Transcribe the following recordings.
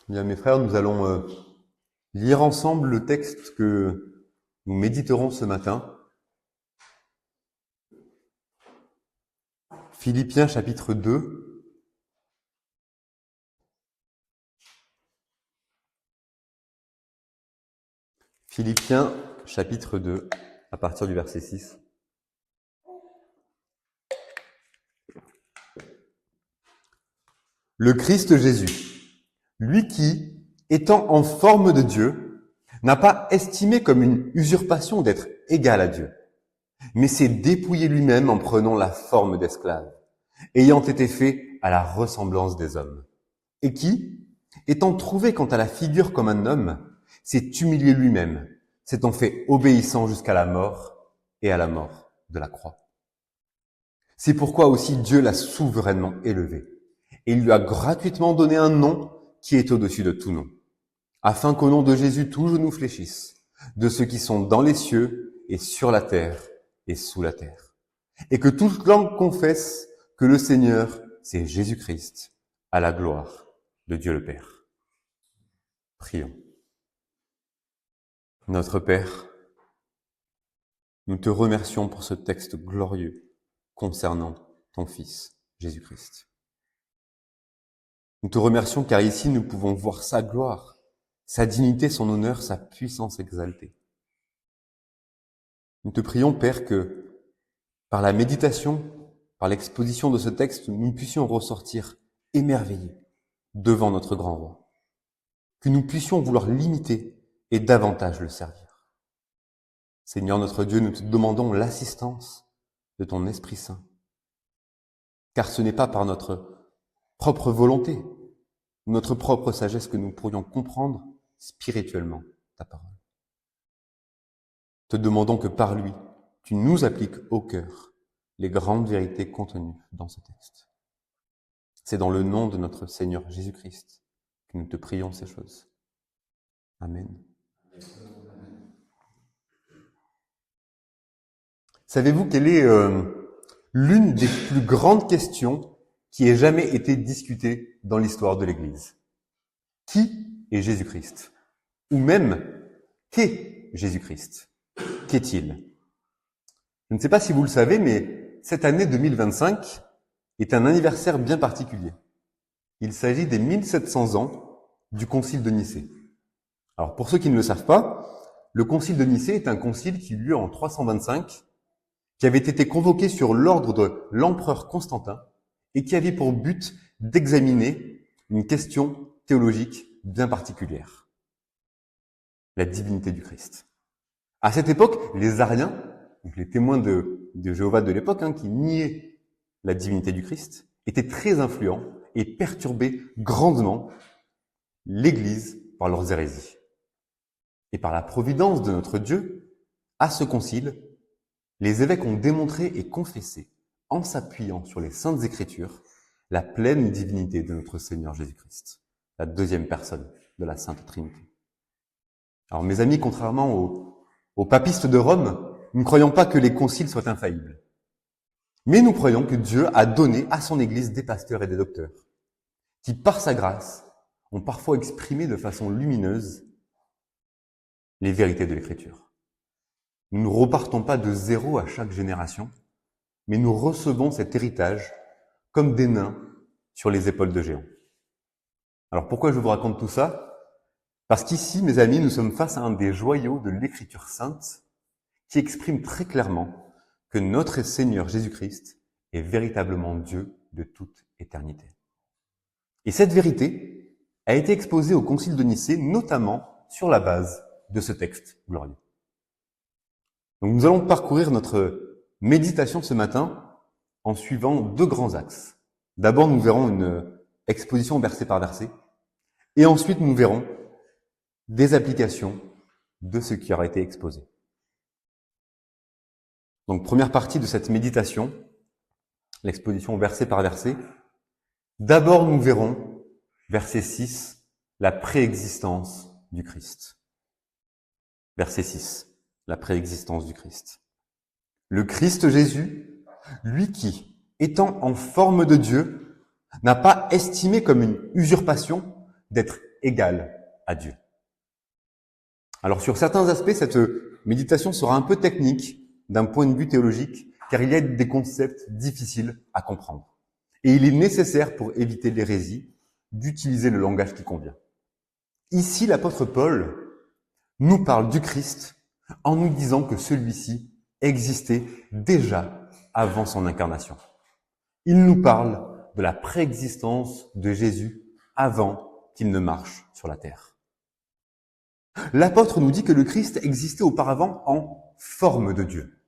Bien, mes frères, nous allons lire ensemble le texte que nous méditerons ce matin. Philippiens chapitre 2. Philippiens chapitre 2, à partir du verset 6. Le Christ Jésus, lui qui, étant en forme de Dieu, n'a pas estimé comme une usurpation d'être égal à Dieu, mais s'est dépouillé lui-même en prenant la forme d'esclave, ayant été fait à la ressemblance des hommes, et qui, étant trouvé quant à la figure comme un homme, s'est humilié lui-même, s'étant fait obéissant jusqu'à la mort et à la mort de la croix. C'est pourquoi aussi Dieu l'a souverainement élevé, et il lui a gratuitement donné un nom qui est au-dessus de tout nom, afin qu'au nom de Jésus tout genou fléchisse, de ceux qui sont dans les cieux et sur la terre et sous la terre, et que toute langue confesse que le Seigneur, c'est Jésus-Christ, à la gloire de Dieu le Père. Prions. Notre Père, nous te remercions pour ce texte glorieux concernant ton Fils, Jésus-Christ. Nous te remercions car ici nous pouvons voir sa gloire, sa dignité, son honneur, sa puissance exaltée. Nous te prions, Père, que par la méditation, par l'exposition de ce texte, nous puissions ressortir émerveillés devant notre grand roi, que nous puissions vouloir l'imiter et davantage le servir. Seigneur notre Dieu, nous te demandons l'assistance de ton Esprit Saint, car ce n'est pas par notre propre volonté, notre propre sagesse que nous pourrions comprendre spirituellement ta parole. Te demandons que par lui, tu nous appliques au cœur les grandes vérités contenues dans ce texte. C'est dans le nom de notre Seigneur Jésus-Christ que nous te prions ces choses. Amen. Savez-vous quelle est l'une des plus grandes questions qui ait jamais été discutée dans l'histoire de l'Église? Qui est Jésus-Christ? Ou même, qu'est Jésus-Christ? Qu'est-il? Je ne sais pas si vous le savez, mais cette année 2025 est un anniversaire bien particulier. Il s'agit des 1700 ans du Concile de Nicée. Alors, pour ceux qui ne le savent pas, le Concile de Nicée est un concile qui eut lieu en 325, qui avait été convoqué sur l'ordre de l'empereur Constantin et qui avait pour but d'examiner une question théologique bien particulière. La divinité du Christ. À cette époque, les Ariens, donc les témoins de Jéhovah de l'époque, qui niaient la divinité du Christ, étaient très influents et perturbaient grandement l'Église par leurs hérésies. Et par la providence de notre Dieu, à ce concile, les évêques ont démontré et confessé, en s'appuyant sur les Saintes Écritures, la pleine divinité de notre Seigneur Jésus-Christ, la deuxième personne de la Sainte Trinité. Alors mes amis, contrairement aux papistes de Rome, nous ne croyons pas que les conciles soient infaillibles. Mais nous croyons que Dieu a donné à son Église des pasteurs et des docteurs, qui par sa grâce ont parfois exprimé de façon lumineuse les vérités de l'Écriture. Nous ne repartons pas de zéro à chaque génération, mais nous recevons cet héritage comme des nains sur les épaules de géants. Alors pourquoi je vous raconte tout ça? Parce qu'ici, mes amis, nous sommes face à un des joyaux de l'Écriture sainte qui exprime très clairement que notre Seigneur Jésus-Christ est véritablement Dieu de toute éternité. Et cette vérité a été exposée au Concile de Nicée, notamment sur la base de ce texte glorieux. Donc nous allons parcourir notre méditation ce matin en suivant deux grands axes. D'abord, nous verrons une exposition verset par verset, et ensuite nous verrons des applications de ce qui aura été exposé. Donc première partie de cette méditation, l'exposition verset par verset. D'abord, nous verrons, verset 6, la préexistence du Christ. Verset 6, la préexistence du Christ. Le Christ Jésus, lui qui, étant en forme de Dieu, n'a pas estimé comme une usurpation d'être égal à Dieu. Alors sur certains aspects, cette méditation sera un peu technique d'un point de vue théologique, car il y a des concepts difficiles à comprendre. Et il est nécessaire, pour éviter l'hérésie, d'utiliser le langage qui convient. Ici, l'apôtre Paul nous parle du Christ en nous disant que celui-ci existait déjà avant son incarnation. Il nous parle de la préexistence de Jésus avant qu'il ne marche sur la terre. L'apôtre nous dit que le Christ existait auparavant en forme de Dieu.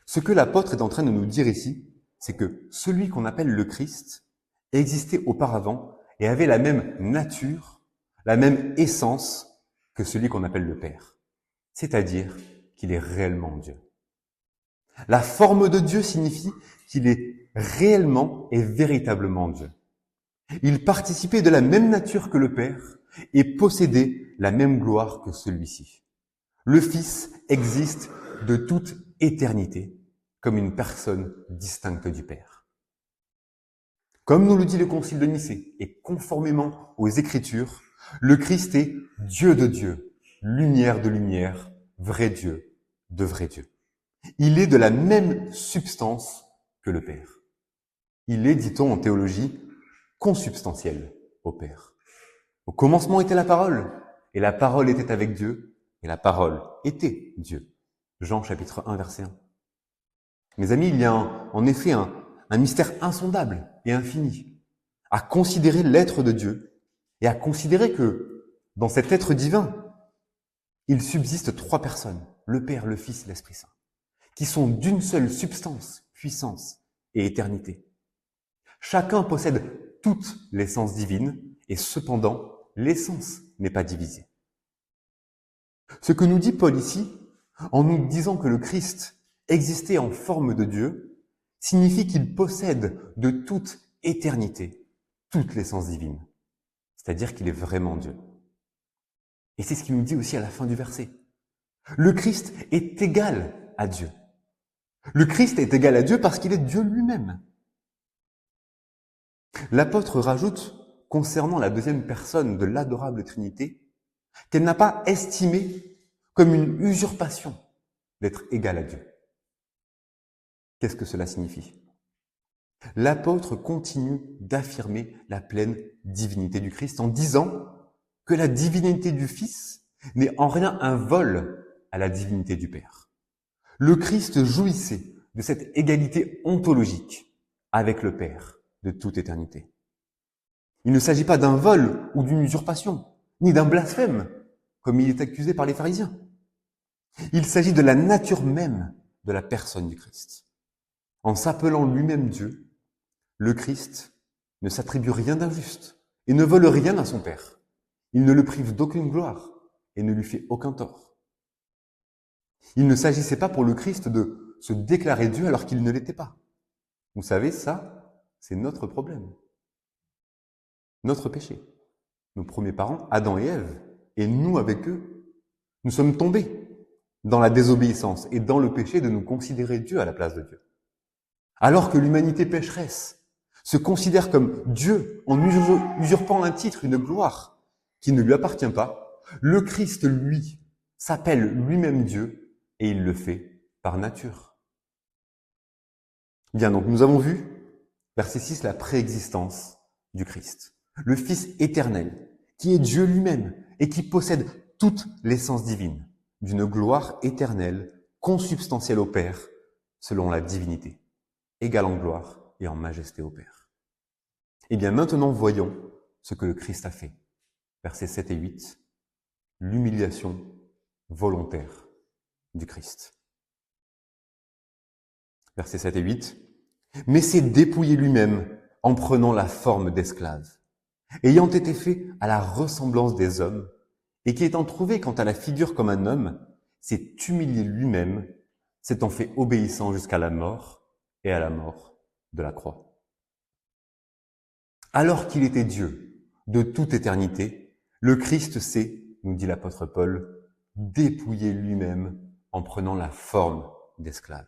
Ce que l'apôtre est en train de nous dire ici, c'est que celui qu'on appelle le Christ existait auparavant et avait la même nature, la même essence que celui qu'on appelle le Père. C'est-à-dire qu'il est réellement Dieu. La forme de Dieu signifie qu'il est réellement et véritablement Dieu. Il participait de la même nature que le Père et possédait la même gloire que celui-ci. Le Fils existe de toute éternité comme une personne distincte du Père. Comme nous le dit le Concile de Nicée et conformément aux Écritures, le Christ est Dieu de Dieu, lumière de lumière, vrai Dieu de vrai Dieu. Il est de la même substance que le Père. Il est, dit-on en théologie, consubstantiel au Père. Au commencement était la parole, et la parole était avec Dieu, et la parole était Dieu. Jean chapitre 1, verset 1. Mes amis, il y a en effet un mystère insondable et infini à considérer l'être de Dieu et à considérer que dans cet être divin, il subsiste trois personnes, le Père, le Fils et l'Esprit Saint, qui sont d'une seule substance, puissance et éternité. Chacun possède toute l'essence divine et cependant, l'essence n'est pas divisée. Ce que nous dit Paul ici, en nous disant que le Christ existait en forme de Dieu, signifie qu'il possède de toute éternité toute l'essence divine, c'est-à-dire qu'il est vraiment Dieu. Et c'est ce qu'il nous dit aussi à la fin du verset. Le Christ est égal à Dieu. Le Christ est égal à Dieu parce qu'il est Dieu lui-même. L'apôtre rajoute, concernant la deuxième personne de l'adorable Trinité, qu'elle n'a pas estimé comme une usurpation d'être égal à Dieu. Qu'est-ce que cela signifie? L'apôtre continue d'affirmer la pleine divinité du Christ en disant que la divinité du Fils n'est en rien un vol à la divinité du Père. Le Christ jouissait de cette égalité ontologique avec le Père de toute éternité. Il ne s'agit pas d'un vol ou d'une usurpation, ni d'un blasphème, comme il est accusé par les pharisiens. Il s'agit de la nature même de la personne du Christ. En s'appelant lui-même Dieu, le Christ ne s'attribue rien d'injuste et ne vole rien à son Père. Il ne le prive d'aucune gloire et ne lui fait aucun tort. Il ne s'agissait pas pour le Christ de se déclarer Dieu alors qu'il ne l'était pas. Vous savez, ça, c'est notre problème. Notre péché. Nos premiers parents, Adam et Ève, et nous avec eux, nous sommes tombés dans la désobéissance et dans le péché de nous considérer Dieu à la place de Dieu. Alors que l'humanité pécheresse se considère comme Dieu en usurpant un titre, une gloire qui ne lui appartient pas, le Christ, lui, s'appelle lui-même Dieu et il le fait par nature. Bien, donc nous avons vu, verset 6, la préexistence du Christ. Le Fils éternel, qui est Dieu lui-même et qui possède toute l'essence divine, d'une gloire éternelle, consubstantielle au Père, selon la divinité, égale en gloire et en majesté au Père. Eh bien, maintenant, voyons ce que le Christ a fait. Versets 7 et 8, l'humiliation volontaire du Christ. Versets 7 et 8, « Mais s'est dépouillé lui-même en prenant la forme d'esclave, ayant été fait à la ressemblance des hommes, et qui étant trouvé quant à la figure comme un homme, s'est humilié lui-même, s'étant fait obéissant jusqu'à la mort, et à la mort de la croix. Alors qu'il était Dieu, de toute éternité, le Christ s'est, nous dit l'apôtre Paul, dépouillé lui-même en prenant la forme d'esclave.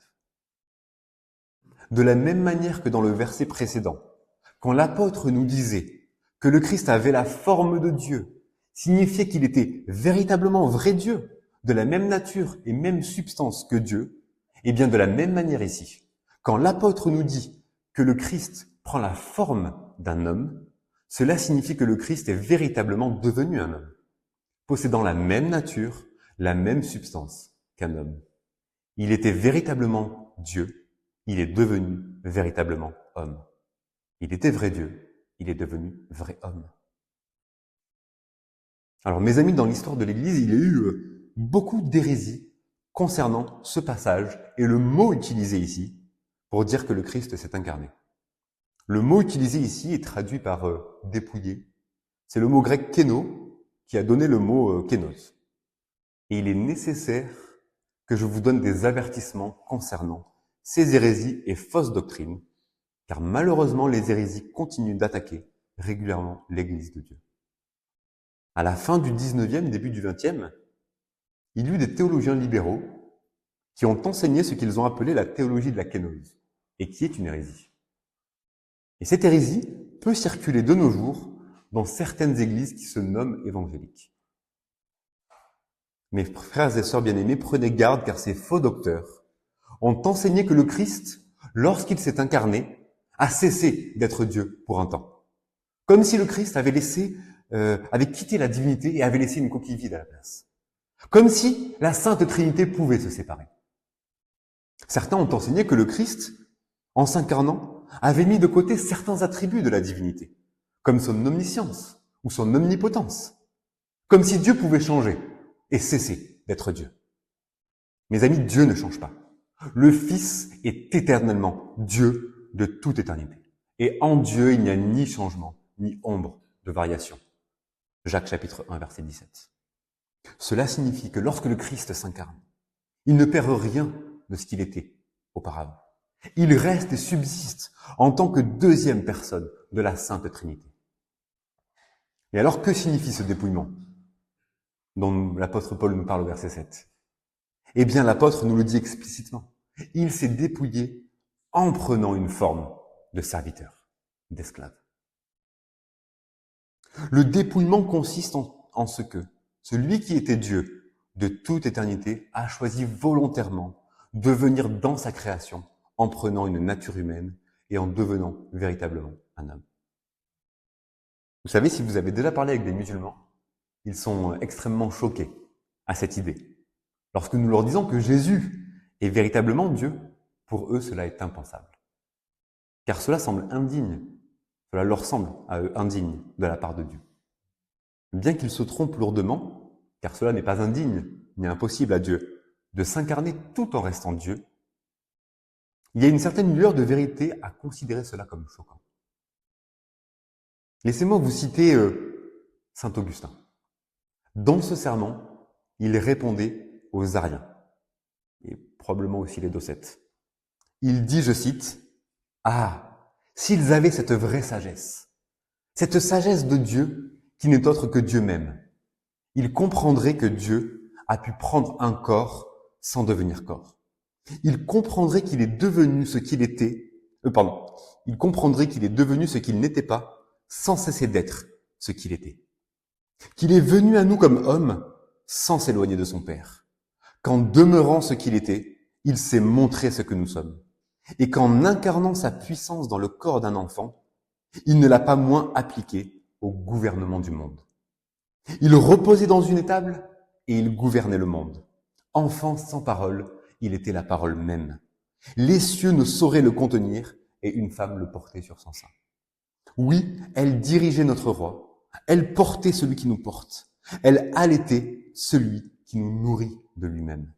De la même manière que dans le verset précédent, quand l'apôtre nous disait que le Christ avait la forme de Dieu, signifiait qu'il était véritablement vrai Dieu, de la même nature et même substance que Dieu, et bien de la même manière ici. Quand l'apôtre nous dit que le Christ prend la forme d'un homme, cela signifie que le Christ est véritablement devenu un homme, possédant la même nature, la même substance qu'un homme. Il était véritablement Dieu, il est devenu véritablement homme. Il était vrai Dieu, il est devenu vrai homme. Alors mes amis, dans l'histoire de l'Église, il y a eu beaucoup d'hérésies concernant ce passage et le mot utilisé ici pour dire que le Christ s'est incarné. Le mot utilisé ici est traduit par dépouiller. C'est le mot grec kéno qui a donné le mot kénos. Et il est nécessaire que je vous donne des avertissements concernant ces hérésies et fausses doctrines, car malheureusement les hérésies continuent d'attaquer régulièrement l'Église de Dieu. À la fin du 19e, début du 20e, il y eut des théologiens libéraux qui ont enseigné ce qu'ils ont appelé la théologie de la kénose, et qui est une hérésie. Et cette hérésie peut circuler de nos jours dans certaines églises qui se nomment évangéliques. Mes frères et sœurs bien-aimés, prenez garde car ces faux docteurs ont enseigné que le Christ, lorsqu'il s'est incarné, a cessé d'être Dieu pour un temps. Comme si le Christ avait quitté la divinité et avait laissé une coquille vide à la place. Comme si la Sainte Trinité pouvait se séparer. Certains ont enseigné que le Christ, en s'incarnant, avait mis de côté certains attributs de la divinité, comme son omniscience ou son omnipotence, comme si Dieu pouvait changer et cesser d'être Dieu. Mes amis, Dieu ne change pas. Le Fils est éternellement Dieu de toute éternité. Et en Dieu, il n'y a ni changement, ni ombre de variation. Jacques chapitre 1, verset 17. Cela signifie que lorsque le Christ s'incarne, il ne perd rien de ce qu'il était auparavant. Il reste et subsiste en tant que deuxième personne de la Sainte Trinité. Et alors, que signifie ce dépouillement dont l'apôtre Paul nous parle au verset 7? Eh bien, l'apôtre nous le dit explicitement. Il s'est dépouillé en prenant une forme de serviteur, d'esclave. Le dépouillement consiste en ce que celui qui était Dieu de toute éternité a choisi volontairement de venir dans sa création en prenant une nature humaine et en devenant véritablement un homme. Vous savez, si vous avez déjà parlé avec des musulmans, ils sont extrêmement choqués à cette idée. Lorsque nous leur disons que Jésus est véritablement Dieu, pour eux, cela est impensable. Car cela semble indigne, cela leur semble à eux indigne de la part de Dieu. Bien qu'ils se trompent lourdement, car cela n'est pas indigne ni impossible à Dieu de s'incarner tout en restant Dieu, il y a une certaine lueur de vérité à considérer cela comme choquant. Laissez-moi vous citer saint Augustin. Dans ce sermon, il répondait aux Ariens, et probablement aussi les Docètes. Il dit, je cite, « Ah, s'ils avaient cette vraie sagesse, cette sagesse de Dieu qui n'est autre que Dieu même, ils comprendraient que Dieu a pu prendre un corps sans devenir corps. Ils comprendraient qu'il est devenu ce qu'il était, ils comprendraient qu'il est devenu ce qu'il n'était pas, sans cesser d'être ce qu'il était. Qu'il est venu à nous comme homme, sans s'éloigner de son Père. Qu'en demeurant ce qu'il était, il s'est montré ce que nous sommes. Et qu'en incarnant sa puissance dans le corps d'un enfant, il ne l'a pas moins appliqué au gouvernement du monde. Il reposait dans une étable et il gouvernait le monde. Enfant sans parole, il était la parole même. Les cieux ne sauraient le contenir et une femme le portait sur son sein. Oui, elle dirigeait notre roi. Elle portait celui qui nous porte. Elle allaitait celui qui nous nourrit de lui-même.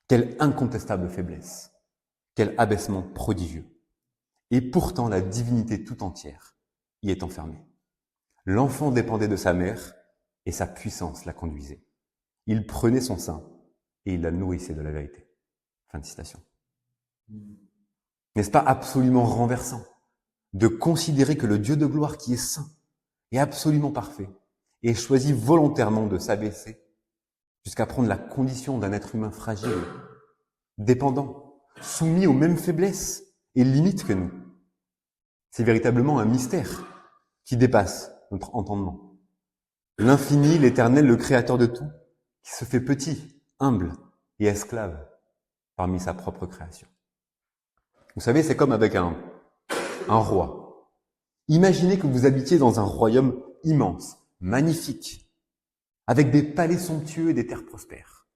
Quelle incontestable faiblesse. Quel abaissement prodigieux. Et pourtant la divinité tout entière y est enfermée. L'enfant dépendait de sa mère et sa puissance la conduisait. Il prenait son sein et il la nourrissait de la vérité. Fin de citation. N'est-ce pas absolument renversant de considérer que le Dieu de gloire qui est saint et absolument parfait ait choisi volontairement de s'abaisser jusqu'à prendre la condition d'un être humain fragile, dépendant, soumis aux mêmes faiblesses et limites que nous? C'est véritablement un mystère qui dépasse notre entendement. L'infini, l'éternel, le créateur de tout, qui se fait petit, humble et esclave parmi sa propre création. Vous savez, c'est comme avec un roi. Imaginez que vous habitiez dans un royaume immense, magnifique, avec des palais somptueux et des terres prospères.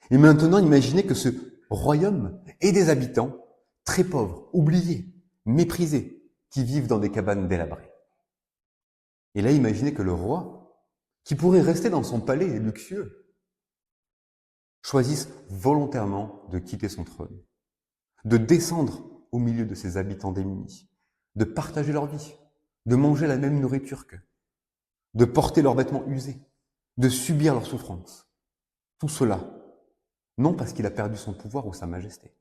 Et maintenant, imaginez que ce royaume ait des habitants très pauvres, oubliés, méprisés, qui vivent dans des cabanes délabrées. Et là, imaginez que le roi, qui pourrait rester dans son palais luxueux, choisisse volontairement de quitter son trône, de descendre au milieu de ses habitants démunis, de partager leur vie, de manger la même nourriture qu'eux, de porter leurs vêtements usés, de subir leurs souffrances. Tout cela, non parce qu'il a perdu son pouvoir ou sa majesté,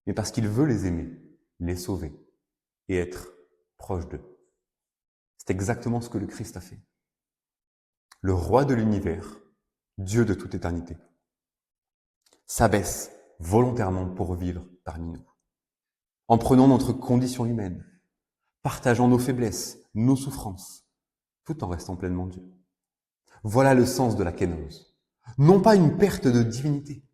mais parce qu'il veut les aimer, les sauver et être proche d'eux. C'est exactement ce que le Christ a fait. Le roi de l'univers, Dieu de toute éternité, s'abaisse volontairement pour vivre parmi nous, en prenant notre condition humaine, partageant nos faiblesses, nos souffrances, tout en restant pleinement Dieu. Voilà le sens de la kénose. Non pas une perte de divinité,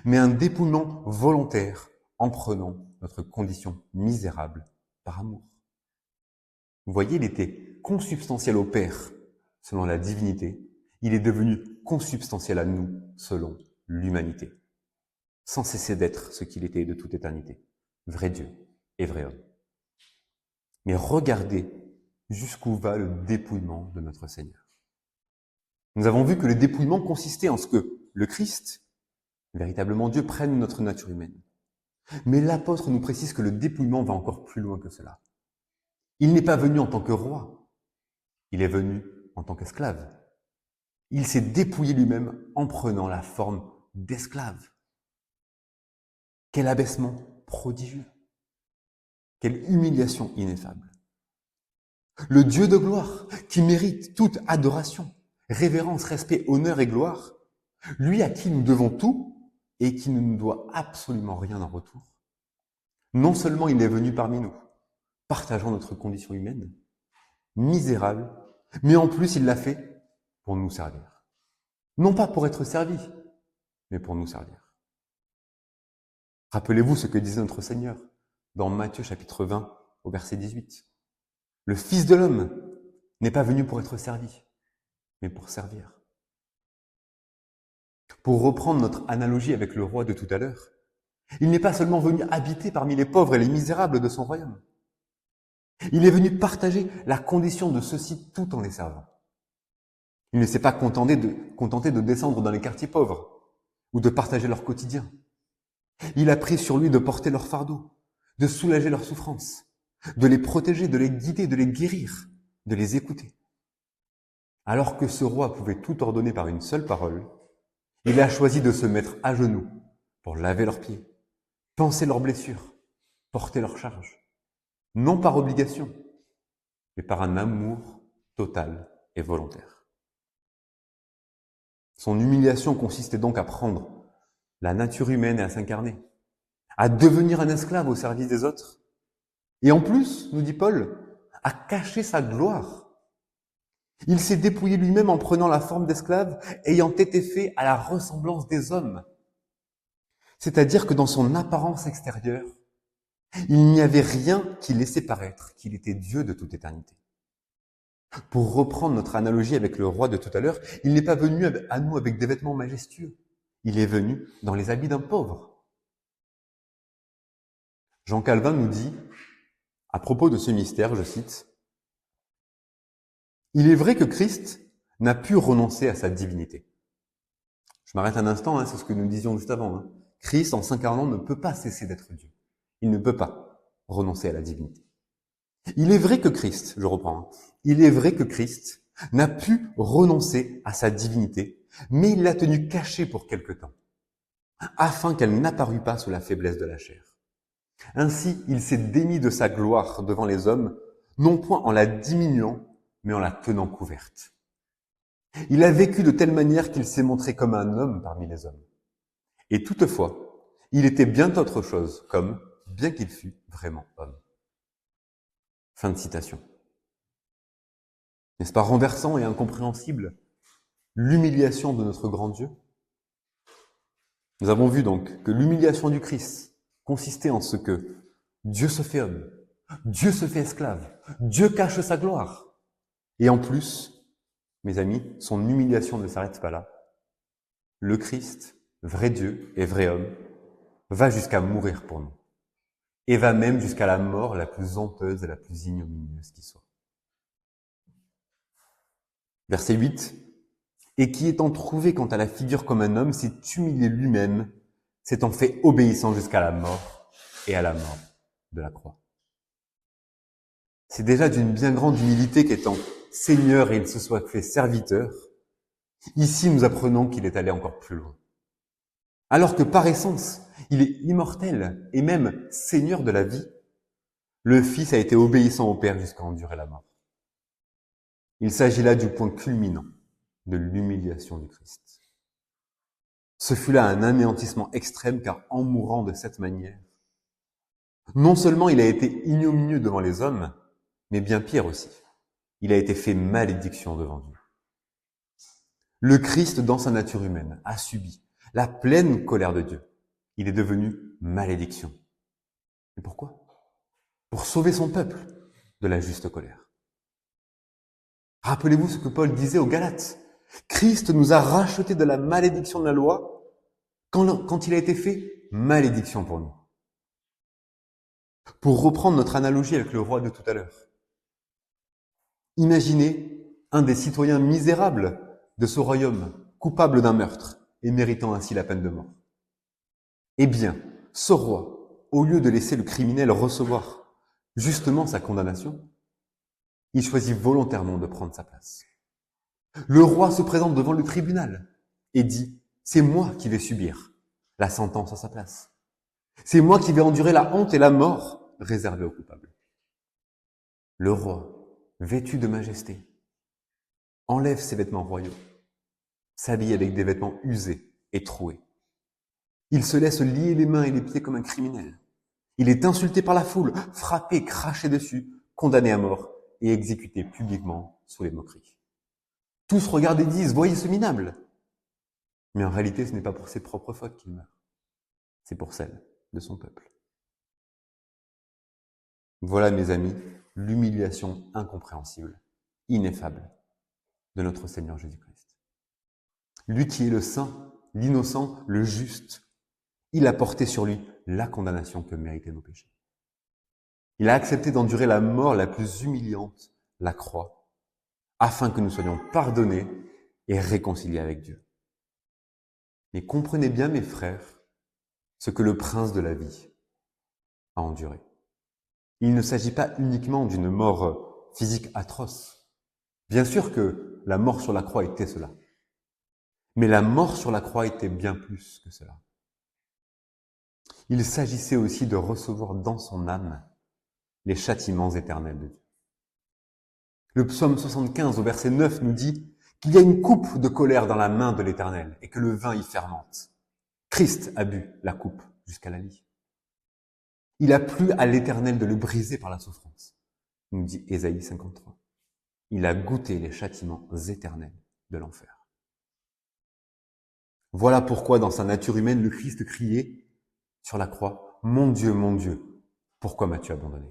mais un dépouillement volontaire en prenant notre condition misérable par amour. Vous voyez, il était consubstantiel au Père selon la divinité, il est devenu consubstantiel à nous selon l'humanité, sans cesser d'être ce qu'il était de toute éternité, vrai Dieu et vrai homme. Mais regardez jusqu'où va le dépouillement de notre Seigneur. Nous avons vu que le dépouillement consistait en ce que le Christ, véritablement Dieu, prenne notre nature humaine. Mais l'apôtre nous précise que le dépouillement va encore plus loin que cela. Il n'est pas venu en tant que roi, il est venu en tant qu'esclave. Il s'est dépouillé lui-même en prenant la forme d'esclave. Quel abaissement prodigieux! Quelle humiliation ineffable! Le Dieu de gloire, qui mérite toute adoration, révérence, respect, honneur et gloire, lui à qui nous devons tout et qui ne nous doit absolument rien en retour. Non seulement il est venu parmi nous, partageant notre condition humaine, misérable, mais en plus il l'a fait pour nous servir. Non pas pour être servi, mais pour nous servir. Rappelez-vous ce que disait notre Seigneur dans Matthieu chapitre 20 au verset 18. Le Fils de l'homme n'est pas venu pour être servi, mais pour servir. Pour reprendre notre analogie avec le roi de tout à l'heure, il n'est pas seulement venu habiter parmi les pauvres et les misérables de son royaume. Il est venu partager la condition de ceux-ci tout en les servant. Il ne s'est pas contenté de descendre dans les quartiers pauvres ou de partager leur quotidien. Il a pris sur lui de porter leur fardeau, de soulager leurs souffrances, de les protéger, de les guider, de les guérir, de les écouter. Alors que ce roi pouvait tout ordonner par une seule parole, il a choisi de se mettre à genoux pour laver leurs pieds, panser leurs blessures, porter leurs charges. Non par obligation, mais par un amour total et volontaire. Son humiliation consistait donc à prendre la nature humaine et à s'incarner, à devenir un esclave au service des autres. Et en plus, nous dit Paul, à cacher sa gloire. Il s'est dépouillé lui-même en prenant la forme d'esclave, ayant été fait à la ressemblance des hommes. C'est-à-dire que dans son apparence extérieure, il n'y avait rien qui laissait paraître qu'il était Dieu de toute éternité. Pour reprendre notre analogie avec le roi de tout à l'heure, il n'est pas venu à nous avec des vêtements majestueux. Il est venu dans les habits d'un pauvre. Jean Calvin nous dit, à propos de ce mystère, je cite, « Il est vrai que Christ n'a pu renoncer à sa divinité. » Je m'arrête un instant, c'est ce que nous disions juste avant. Christ, en s'incarnant, ne peut pas cesser d'être Dieu. Il ne peut pas renoncer à la divinité. Il est vrai que Christ, je reprends, il est vrai que Christ n'a pu renoncer à sa divinité, mais il l'a tenue cachée pour quelque temps, afin qu'elle n'apparût pas sous la faiblesse de la chair. Ainsi, il s'est démis de sa gloire devant les hommes, non point en la diminuant, mais en la tenant couverte. Il a vécu de telle manière qu'il s'est montré comme un homme parmi les hommes. Et toutefois, il était bien autre chose, comme, bien qu'il fût vraiment homme. Fin de citation. N'est-ce pas renversant et incompréhensible l'humiliation de notre grand Dieu? Nous avons vu donc que l'humiliation du Christ consistait en ce que Dieu se fait homme, Dieu se fait esclave, Dieu cache sa gloire. Et en plus, mes amis, son humiliation ne s'arrête pas là. Le Christ, vrai Dieu et vrai homme, va jusqu'à mourir pour nous. Et va même jusqu'à la mort la plus honteuse et la plus ignominieuse qui soit. Verset 8. Et qui étant trouvé quant à la figure comme un homme, s'est humilié lui-même, s'étant fait obéissant jusqu'à la mort et à la mort de la croix. C'est déjà d'une bien grande humilité qu'étant Seigneur et il se soit fait serviteur, ici nous apprenons qu'il est allé encore plus loin. Alors que par essence, il est immortel et même Seigneur de la vie, le Fils a été obéissant au Père jusqu'à endurer la mort. Il s'agit là du point culminant de l'humiliation du Christ. Ce fut là un anéantissement extrême car en mourant de cette manière, non seulement il a été ignominieux devant les hommes, mais bien pire aussi, il a été fait malédiction devant Dieu. Le Christ, dans sa nature humaine, a subi la pleine colère de Dieu. Il est devenu malédiction. Et pourquoi? Pour sauver son peuple de la juste colère. Rappelez-vous ce que Paul disait aux Galates. Christ nous a rachetés de la malédiction de la loi quand il a été fait malédiction pour nous. Pour reprendre notre analogie avec le roi de tout à l'heure, imaginez un des citoyens misérables de ce royaume, coupable d'un meurtre et méritant ainsi la peine de mort. Eh bien, ce roi, au lieu de laisser le criminel recevoir justement sa condamnation, il choisit volontairement de prendre sa place. Le roi se présente devant le tribunal et dit « C'est moi qui vais subir la sentence à sa place. C'est moi qui vais endurer la honte et la mort réservée aux coupables. » Le roi, vêtu de majesté, enlève ses vêtements royaux, s'habille avec des vêtements usés et troués. Il se laisse lier les mains et les pieds comme un criminel. Il est insulté par la foule, frappé, craché dessus, condamné à mort et exécuté publiquement sous les moqueries. Tous regardent et disent « Voyez ce minable !» Mais en réalité, ce n'est pas pour ses propres fautes qu'il meurt. C'est pour celles de son peuple. Voilà, mes amis, l'humiliation incompréhensible, ineffable de notre Seigneur Jésus-Christ. Lui qui est le saint, l'innocent, le juste, il a porté sur lui la condamnation que méritaient nos péchés. Il a accepté d'endurer la mort la plus humiliante, la croix, afin que nous soyons pardonnés et réconciliés avec Dieu. Mais comprenez bien, mes frères, ce que le prince de la vie a enduré. Il ne s'agit pas uniquement d'une mort physique atroce. Bien sûr que la mort sur la croix était cela. Mais la mort sur la croix était bien plus que cela. Il s'agissait aussi de recevoir dans son âme les châtiments éternels de Dieu. Le psaume 75 au verset 9 nous dit qu'il y a une coupe de colère dans la main de l'Éternel et que le vin y fermente. Christ a bu la coupe jusqu'à la lie. Il a plu à l'Éternel de le briser par la souffrance, nous dit Ésaïe 53. Il a goûté les châtiments éternels de l'enfer. Voilà pourquoi dans sa nature humaine, le Christ criait sur la croix, « Mon Dieu, pourquoi m'as-tu abandonné ?»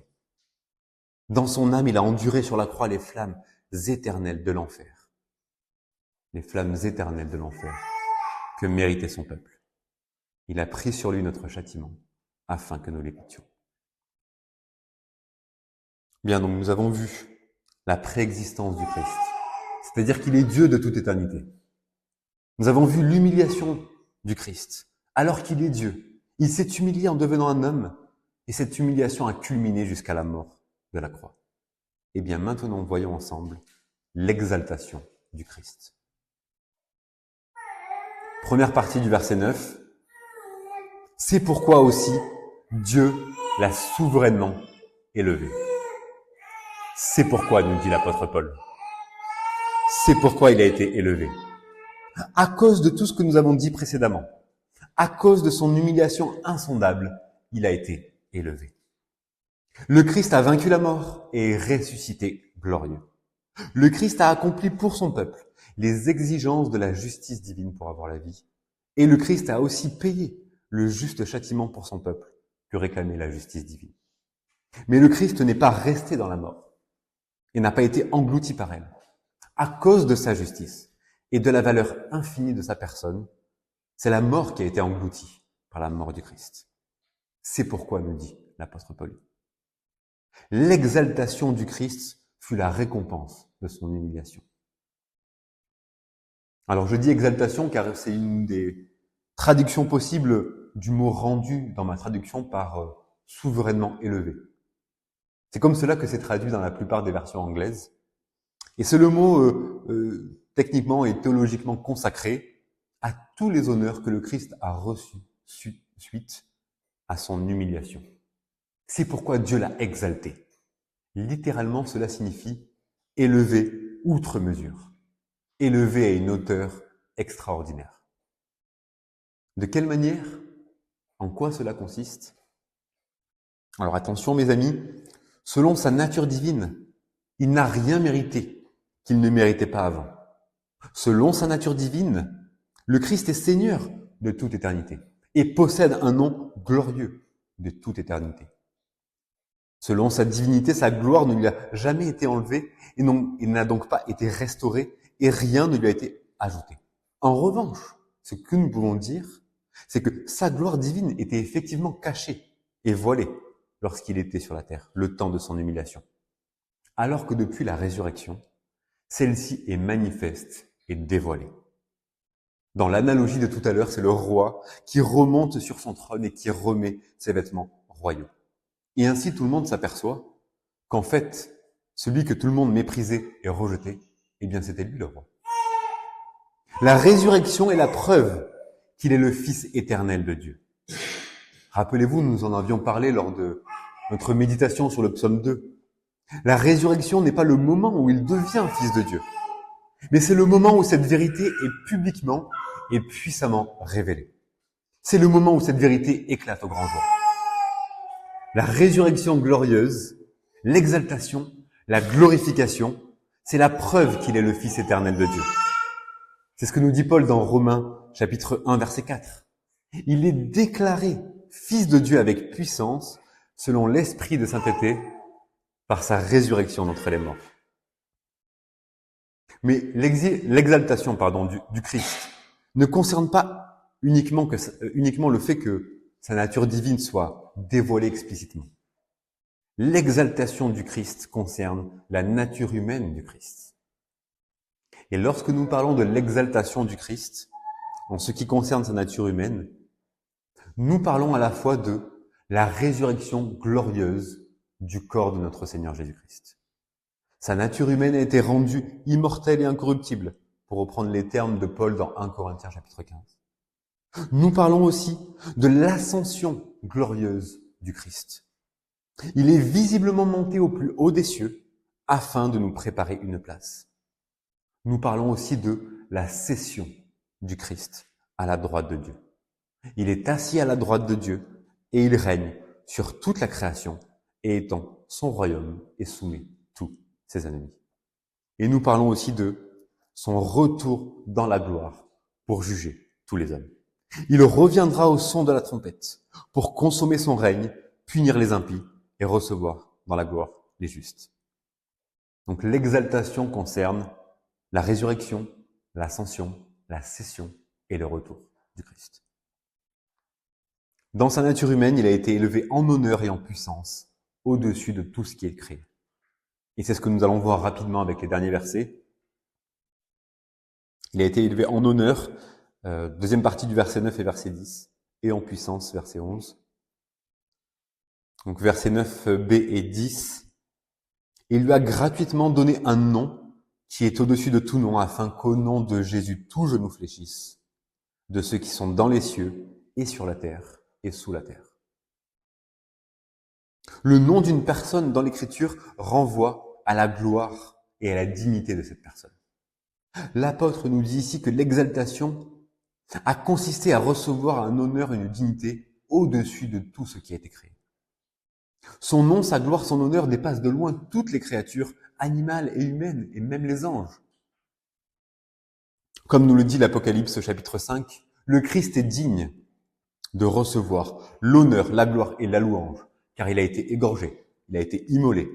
Dans son âme, il a enduré sur la croix les flammes éternelles de l'enfer. Les flammes éternelles de l'enfer que méritait son peuple. Il a pris sur lui notre châtiment afin que nous l'évitions. Bien, donc nous avons vu la préexistence du Christ, c'est-à-dire qu'il est Dieu de toute éternité. Nous avons vu l'humiliation du Christ, alors qu'il est Dieu. Il s'est humilié en devenant un homme, et cette humiliation a culminé jusqu'à la mort de la croix. Eh bien, maintenant, voyons ensemble l'exaltation du Christ. Première partie du verset 9. C'est pourquoi aussi Dieu l'a souverainement élevé. C'est pourquoi, nous dit l'apôtre Paul. C'est pourquoi il a été élevé. À cause de tout ce que nous avons dit précédemment, à cause de son humiliation insondable, il a été élevé. Le Christ a vaincu la mort et est ressuscité glorieux. Le Christ a accompli pour son peuple les exigences de la justice divine pour avoir la vie. Et le Christ a aussi payé le juste châtiment pour son peuple que réclamait la justice divine. Mais le Christ n'est pas resté dans la mort et n'a pas été englouti par elle. À cause de sa justice et de la valeur infinie de sa personne, c'est la mort qui a été engloutie par la mort du Christ. C'est pourquoi, nous dit l'apôtre Paul, l'exaltation du Christ fut la récompense de son humiliation. Alors je dis exaltation car c'est une des traductions possibles du mot rendu dans ma traduction par souverainement élevé. C'est comme cela que c'est traduit dans la plupart des versions anglaises. Et c'est le mot techniquement et théologiquement consacré à tous les honneurs que le Christ a reçus suite à son humiliation. C'est pourquoi Dieu l'a exalté. Littéralement, cela signifie élevé outre mesure, élevé à une hauteur extraordinaire. De quelle manière? En quoi cela consiste? Alors attention mes amis, selon sa nature divine, il n'a rien mérité qu'il ne méritait pas avant. Selon sa nature divine, le Christ est Seigneur de toute éternité et possède un nom glorieux de toute éternité. Selon sa divinité, sa gloire ne lui a jamais été enlevée et il n'a donc pas été restauré et rien ne lui a été ajouté. En revanche, ce que nous pouvons dire, c'est que sa gloire divine était effectivement cachée et voilée lorsqu'il était sur la terre, le temps de son humiliation. Alors que depuis la résurrection, celle-ci est manifeste et dévoilée. Dans l'analogie de tout à l'heure, c'est le roi qui remonte sur son trône et qui remet ses vêtements royaux. Et ainsi tout le monde s'aperçoit qu'en fait, celui que tout le monde méprisait et rejetait, eh bien c'était lui le roi. La résurrection est la preuve qu'il est le Fils éternel de Dieu. Rappelez-vous, nous en avions parlé lors de notre méditation sur le psaume 2. La résurrection n'est pas le moment où il devient Fils de Dieu, mais c'est le moment où cette vérité est publiquement et puissamment révélée. C'est le moment où cette vérité éclate au grand jour. La résurrection glorieuse, l'exaltation, la glorification, c'est la preuve qu'il est le Fils éternel de Dieu. C'est ce que nous dit Paul dans Romains chapitre 1 verset 4. Il est déclaré Fils de Dieu avec puissance selon l'esprit de sainteté par sa résurrection d'entre les morts. Mais l'exaltation du Christ ne concerne pas uniquement le fait que sa nature divine soit dévoilée explicitement. L'exaltation du Christ concerne la nature humaine du Christ. Et lorsque nous parlons de l'exaltation du Christ, en ce qui concerne sa nature humaine, nous parlons à la fois de la résurrection glorieuse du corps de notre Seigneur Jésus-Christ. Sa nature humaine a été rendue immortelle et incorruptible, pour reprendre les termes de Paul dans 1 Corinthiens chapitre 15. Nous parlons aussi de l'ascension glorieuse du Christ. Il est visiblement monté au plus haut des cieux afin de nous préparer une place. Nous parlons aussi de la cession du Christ à la droite de Dieu. Il est assis à la droite de Dieu et il règne sur toute la création et étend son royaume et soumet tous ses ennemis. Et nous parlons aussi de son retour dans la gloire pour juger tous les hommes. Il reviendra au son de la trompette pour consommer son règne, punir les impies et recevoir dans la gloire les justes. Donc l'exaltation concerne la résurrection, l'ascension, la cession et le retour du Christ. Dans sa nature humaine, il a été élevé en honneur et en puissance au-dessus de tout ce qui est créé. Et c'est ce que nous allons voir rapidement avec les derniers versets. Il a été élevé en honneur, deuxième partie du verset 9 et verset 10, et en puissance, verset 11. Donc verset 9b et 10. Il lui a gratuitement donné un nom qui est au-dessus de tout nom, afin qu'au nom de Jésus, tout genou fléchisse, de ceux qui sont dans les cieux et sur la terre et sous la terre. Le nom d'une personne dans l'Écriture renvoie à la gloire et à la dignité de cette personne. L'apôtre nous dit ici que l'exaltation a consisté à recevoir un honneur et une dignité au-dessus de tout ce qui a été créé. Son nom, sa gloire, son honneur dépassent de loin toutes les créatures animale et humaine, et même les anges. Comme nous le dit l'Apocalypse chapitre 5, le Christ est digne de recevoir l'honneur, la gloire et la louange, car il a été égorgé, il a été immolé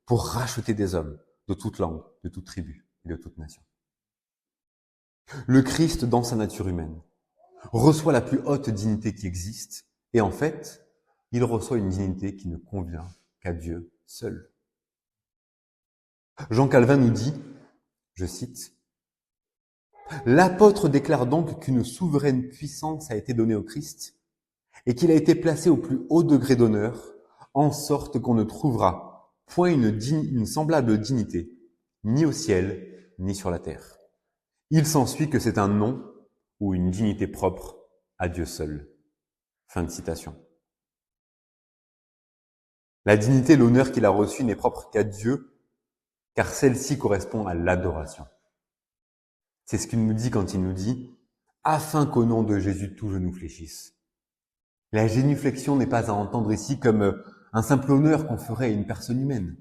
pour racheter des hommes de toute langue, de toute tribu et de toute nation. Le Christ, dans sa nature humaine, reçoit la plus haute dignité qui existe, et en fait, il reçoit une dignité qui ne convient qu'à Dieu seul. Jean Calvin nous dit, je cite, « L'apôtre déclare donc qu'une souveraine puissance a été donnée au Christ et qu'il a été placé au plus haut degré d'honneur, en sorte qu'on ne trouvera point une semblable dignité, ni au ciel, ni sur la terre. Il s'ensuit que c'est un nom ou une dignité propre à Dieu seul. » Fin de citation. La dignité, l'honneur qu'il a reçu n'est propre qu'à Dieu, car celle-ci correspond à l'adoration. C'est ce qu'il nous dit quand il nous dit « Afin qu'au nom de Jésus, tout genou fléchisse ». La génuflexion n'est pas à entendre ici comme un simple honneur qu'on ferait à une personne humaine,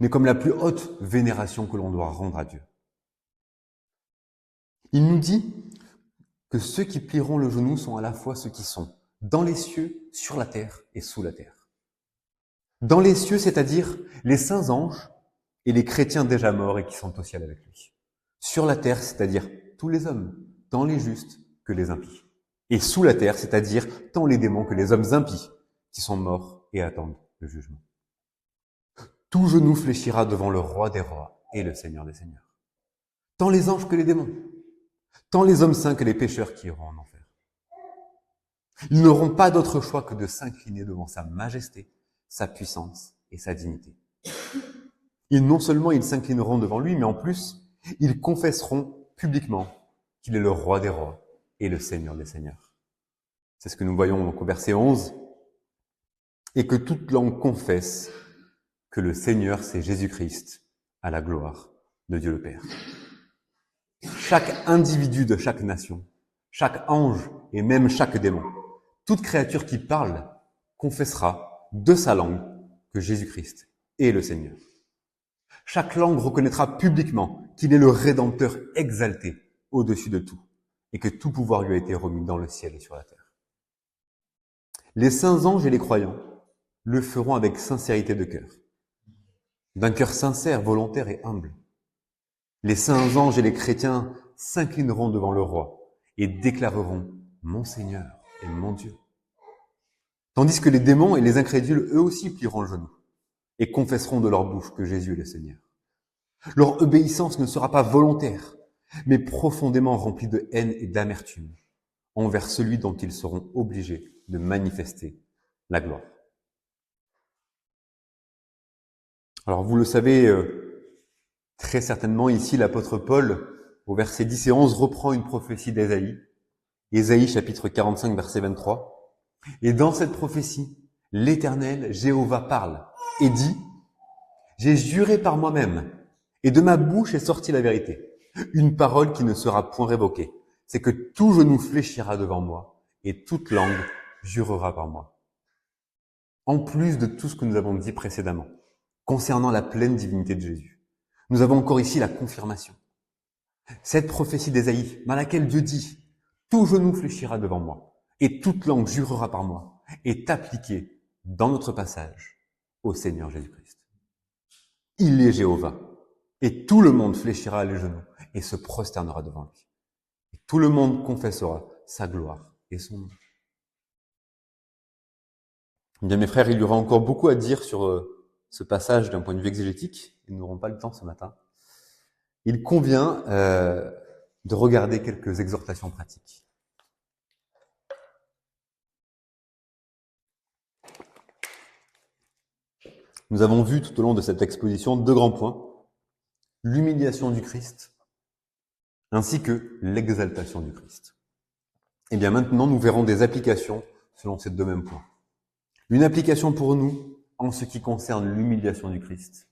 mais comme la plus haute vénération que l'on doit rendre à Dieu. Il nous dit que ceux qui plieront le genou sont à la fois ceux qui sont dans les cieux, sur la terre et sous la terre. Dans les cieux, c'est-à-dire les saints anges et les chrétiens déjà morts et qui sont au ciel avec lui. Sur la terre, c'est-à-dire tous les hommes, tant les justes que les impies. Et sous la terre, c'est-à-dire tant les démons que les hommes impies qui sont morts et attendent le jugement. Tout genou fléchira devant le roi des rois et le Seigneur des seigneurs. Tant les anges que les démons, tant les hommes saints que les pécheurs qui iront en enfer. Ils n'auront pas d'autre choix que de s'incliner devant sa majesté, sa puissance et sa dignité. Et non seulement ils s'inclineront devant lui, mais en plus, ils confesseront publiquement qu'il est le roi des rois et le Seigneur des seigneurs. C'est ce que nous voyons donc au verset 11. Et que toute langue confesse que le Seigneur, c'est Jésus-Christ, à la gloire de Dieu le Père. Chaque individu de chaque nation, chaque ange et même chaque démon, toute créature qui parle confessera de sa langue que Jésus-Christ est le Seigneur. Chaque langue reconnaîtra publiquement qu'il est le Rédempteur exalté au-dessus de tout et que tout pouvoir lui a été remis dans le ciel et sur la terre. Les saints anges et les croyants le feront avec sincérité de cœur, d'un cœur sincère, volontaire et humble. Les saints anges et les chrétiens s'inclineront devant le roi et déclareront « Mon Seigneur et mon Dieu ». Tandis que les démons et les incrédules, eux aussi, plieront le genou et confesseront de leur bouche que Jésus est le Seigneur. Leur obéissance ne sera pas volontaire, mais profondément remplie de haine et d'amertume envers celui dont ils seront obligés de manifester la gloire. Alors vous le savez très certainement, ici l'apôtre Paul, au verset 10 et 11, reprend une prophétie d'Ésaïe, Ésaïe chapitre 45, verset 23. Et dans cette prophétie, l'Éternel, Jéhovah, parle et dit « J'ai juré par moi-même, et de ma bouche est sortie la vérité, une parole qui ne sera point révoquée. C'est que tout genou fléchira devant moi, et toute langue jurera par moi. » En plus de tout ce que nous avons dit précédemment, concernant la pleine divinité de Jésus, nous avons encore ici la confirmation. Cette prophétie d'Ésaïe, dans laquelle Dieu dit « Tout genou fléchira devant moi, et toute langue jurera par moi », est appliquée dans notre passage au Seigneur Jésus-Christ. Il est Jéhovah, et tout le monde fléchira les genoux et se prosternera devant lui. Et tout le monde confessera sa gloire et son nom. Bien, mes frères, il y aura encore beaucoup à dire sur ce passage d'un point de vue exégétique. Nous n'aurons pas le temps ce matin. Il convient de regarder quelques exhortations pratiques. Nous avons vu tout au long de cette exposition deux grands points. L'humiliation du Christ, ainsi que l'exaltation du Christ. Et bien maintenant, nous verrons des applications selon ces deux mêmes points. Une application pour nous en ce qui concerne l'humiliation du Christ,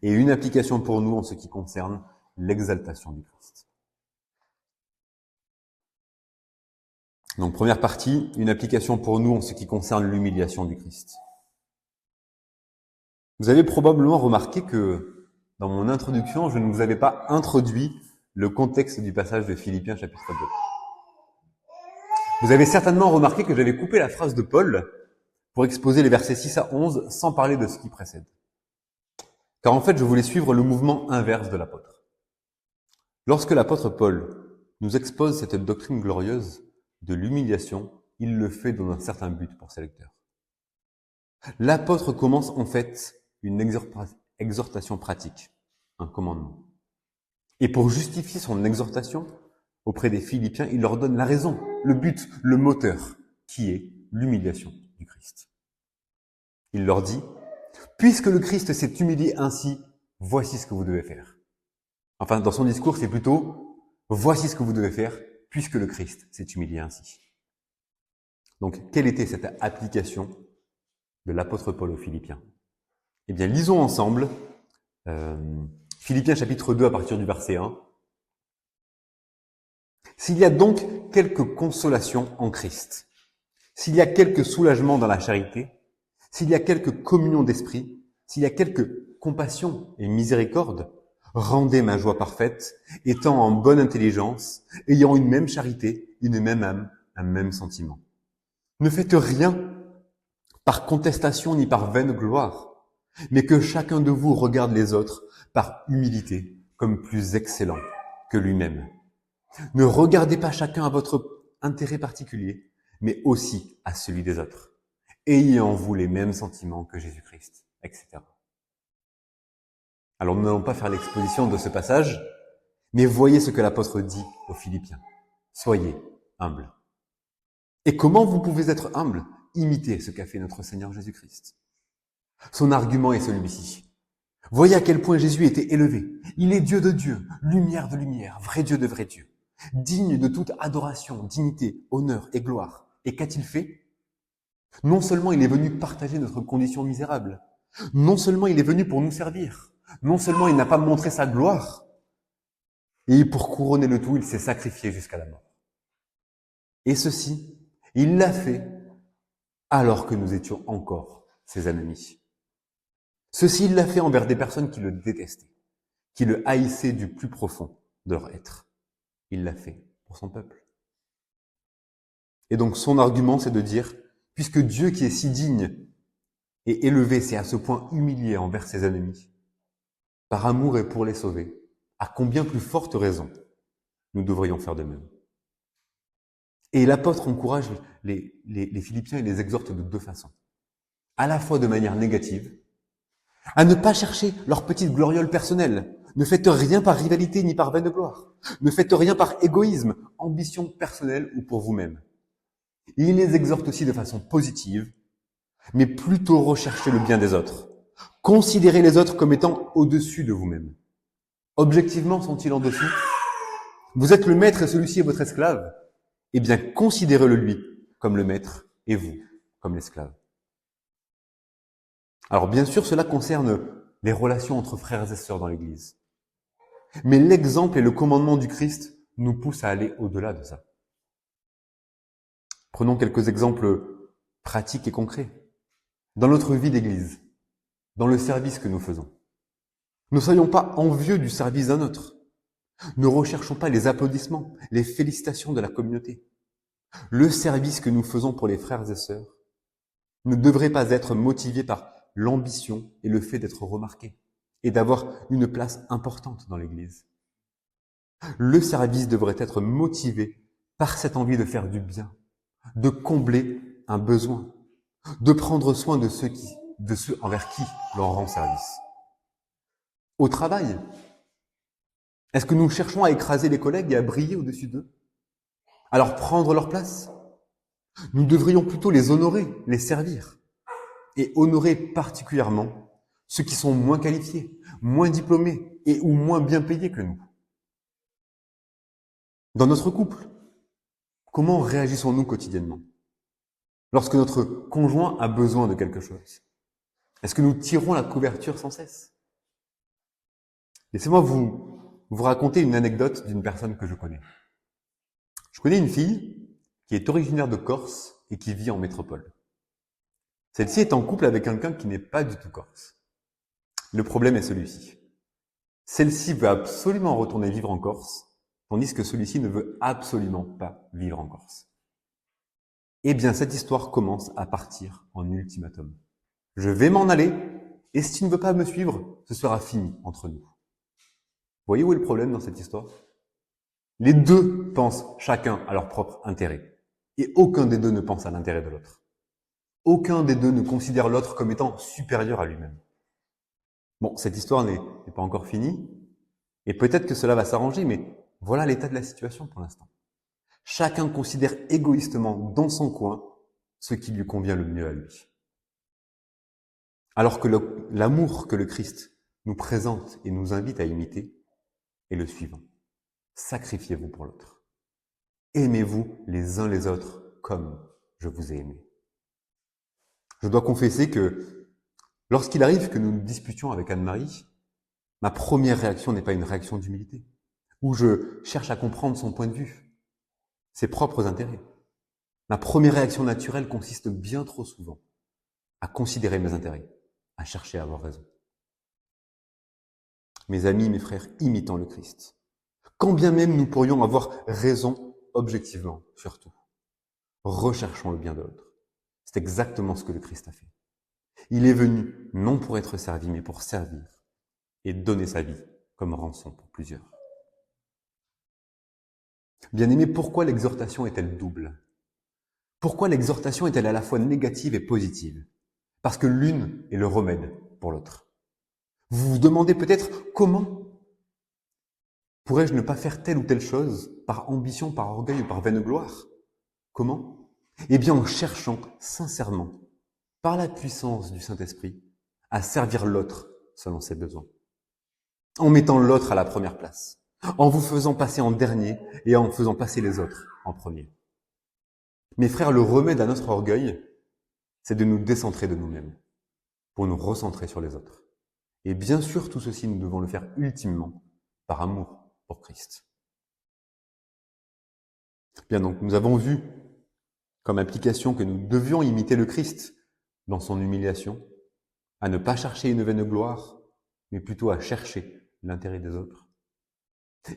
et une application pour nous en ce qui concerne l'exaltation du Christ. Donc première partie, une application pour nous en ce qui concerne l'humiliation du Christ. Vous avez probablement remarqué que dans mon introduction, je ne vous avais pas introduit le contexte du passage de Philippiens chapitre 2. Vous avez certainement remarqué que j'avais coupé la phrase de Paul pour exposer les versets 6 à 11 sans parler de ce qui précède. Car en fait, je voulais suivre le mouvement inverse de l'apôtre. Lorsque l'apôtre Paul nous expose cette doctrine glorieuse de l'humiliation, il le fait dans un certain but pour ses lecteurs. L'apôtre commence en fait une exhortation pratique, un commandement. Et pour justifier son exhortation auprès des Philippiens, il leur donne la raison, le but, le moteur, qui est l'humiliation du Christ. Il leur dit, puisque le Christ s'est humilié ainsi, voici ce que vous devez faire. Enfin, dans son discours, c'est plutôt, voici ce que vous devez faire, puisque le Christ s'est humilié ainsi. Donc, quelle était cette application de l'apôtre Paul aux Philippiens? Eh bien, lisons ensemble Philippiens chapitre 2 à partir du verset 1. S'il y a donc quelque consolation en Christ, s'il y a quelque soulagement dans la charité, s'il y a quelque communion d'esprit, s'il y a quelque compassion et miséricorde, rendez ma joie parfaite, étant en bonne intelligence, ayant une même charité, une même âme, un même sentiment. Ne faites rien par contestation ni par vaine gloire, mais que chacun de vous regarde les autres par humilité comme plus excellent que lui-même. Ne regardez pas chacun à votre intérêt particulier, mais aussi à celui des autres. Ayez en vous les mêmes sentiments que Jésus-Christ, etc. Alors nous n'allons pas faire l'exposition de ce passage, mais voyez ce que l'apôtre dit aux Philippiens. Soyez humbles. Et comment vous pouvez être humbles? Imitez ce qu'a fait notre Seigneur Jésus-Christ. Son argument est celui-ci. Voyez à quel point Jésus était élevé. Il est Dieu de Dieu, lumière de lumière, vrai Dieu de vrai Dieu, digne de toute adoration, dignité, honneur et gloire. Et qu'a-t-il fait? Non seulement il est venu partager notre condition misérable, non seulement il est venu pour nous servir, non seulement il n'a pas montré sa gloire, et pour couronner le tout, il s'est sacrifié jusqu'à la mort. Et ceci, il l'a fait alors que nous étions encore ses ennemis. Ceci, il l'a fait envers des personnes qui le détestaient, qui le haïssaient du plus profond de leur être. Il l'a fait pour son peuple. Et donc son argument, c'est de dire, puisque Dieu qui est si digne et élevé s'est à ce point humilié envers ses ennemis, par amour et pour les sauver, à combien plus forte raison nous devrions faire de même. Et l'apôtre encourage les Philippiens et les exhorte de deux façons. À la fois de manière négative, à ne pas chercher leur petite gloriole personnelle. Ne faites rien par rivalité ni par vaine gloire. Ne faites rien par égoïsme, ambition personnelle ou pour vous-même. Il les exhorte aussi de façon positive, mais plutôt recherchez le bien des autres. Considérez les autres comme étant au-dessus de vous-même. Objectivement, sont-ils en dessous? Vous êtes le maître et celui-ci est votre esclave. Eh bien, considérez-le lui comme le maître et vous comme l'esclave. Alors bien sûr, cela concerne les relations entre frères et sœurs dans l'Église. Mais l'exemple et le commandement du Christ nous poussent à aller au-delà de ça. Prenons quelques exemples pratiques et concrets. Dans notre vie d'Église, dans le service que nous faisons, ne soyons pas envieux du service d'un autre. Ne recherchons pas les applaudissements, les félicitations de la communauté. Le service que nous faisons pour les frères et sœurs ne devrait pas être motivé par l'ambition et le fait d'être remarqué et d'avoir une place importante dans l'Église. Le service devrait être motivé par cette envie de faire du bien, de combler un besoin, de prendre soin de ceux envers qui l'on rend service. Au travail, est-ce que nous cherchons à écraser les collègues et à briller au-dessus d'eux? À leur prendre leur place? Nous devrions plutôt les honorer, les servir, et honorer particulièrement ceux qui sont moins qualifiés, moins diplômés et ou moins bien payés que nous. Dans notre couple, comment réagissons-nous quotidiennement? Lorsque notre conjoint a besoin de quelque chose, est-ce que nous tirons la couverture sans cesse? Laissez-moi vous raconter une anecdote d'une personne que je connais. Je connais une fille qui est originaire de Corse et qui vit en métropole. Celle-ci est en couple avec quelqu'un qui n'est pas du tout corse. Le problème est celui-ci. Celle-ci veut absolument retourner vivre en Corse, tandis que celui-ci ne veut absolument pas vivre en Corse. Eh bien, cette histoire commence à partir en ultimatum. Je vais m'en aller, et si tu ne veux pas me suivre, ce sera fini entre nous. Vous voyez où est le problème dans cette histoire? Les deux pensent chacun à leur propre intérêt, et aucun des deux ne pense à l'intérêt de l'autre. Aucun des deux ne considère l'autre comme étant supérieur à lui-même. Bon, cette histoire n'est pas encore finie, et peut-être que cela va s'arranger, mais voilà l'état de la situation pour l'instant. Chacun considère égoïstement dans son coin ce qui lui convient le mieux à lui. Alors que l'amour que le Christ nous présente et nous invite à imiter est le suivant. Sacrifiez-vous pour l'autre. Aimez-vous les uns les autres comme je vous ai aimé. Je dois confesser que lorsqu'il arrive que nous nous disputions avec Anne-Marie, ma première réaction n'est pas une réaction d'humilité, où je cherche à comprendre son point de vue, ses propres intérêts. Ma première réaction naturelle consiste bien trop souvent à considérer mes intérêts, à chercher à avoir raison. Mes amis, mes frères, imitons le Christ. Quand bien même nous pourrions avoir raison objectivement, surtout, recherchons le bien de l'autre. C'est exactement ce que le Christ a fait. Il est venu non pour être servi, mais pour servir et donner sa vie comme rançon pour plusieurs. Bien-aimés, pourquoi l'exhortation est-elle double? Pourquoi l'exhortation est-elle à la fois négative et positive? Parce que l'une est le remède pour l'autre. Vous vous demandez peut-être comment pourrais-je ne pas faire telle ou telle chose par ambition, par orgueil ou par vaine gloire? Comment? Eh bien en cherchant sincèrement, par la puissance du Saint-Esprit, à servir l'autre selon ses besoins. En mettant l'autre à la première place, en vous faisant passer en dernier et en faisant passer les autres en premier. Mes frères, le remède à notre orgueil, c'est de nous décentrer de nous-mêmes pour nous recentrer sur les autres. Et bien sûr, tout ceci, nous devons le faire ultimement par amour pour Christ. Bien donc, nous avons vu comme application que nous devions imiter le Christ dans son humiliation, à ne pas chercher une vaine gloire, mais plutôt à chercher l'intérêt des autres.